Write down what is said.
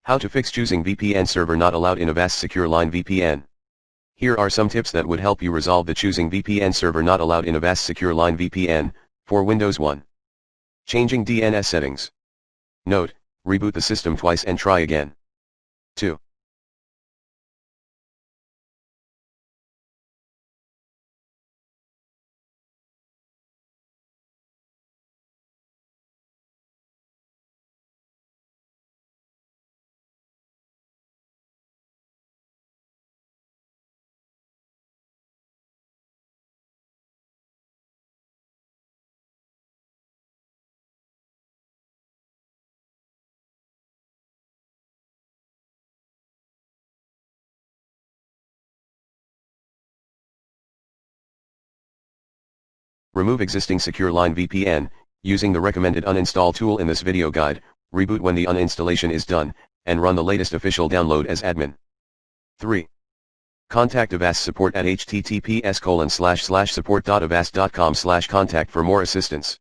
How to fix choosing VPN server not allowed in Avast SecureLine VPN. Here are some tips that would help you resolve the choosing VPN server not allowed in Avast SecureLine VPN, for Windows 1. Changing DNS settings. Note, reboot the system twice and try again. 2. Remove existing SecureLine VPN, using the recommended uninstall tool in this video guide. Reboot when the uninstallation is done, and run the latest official download as admin. 3. Contact Avast support at https://support.avast.com/contact for more assistance.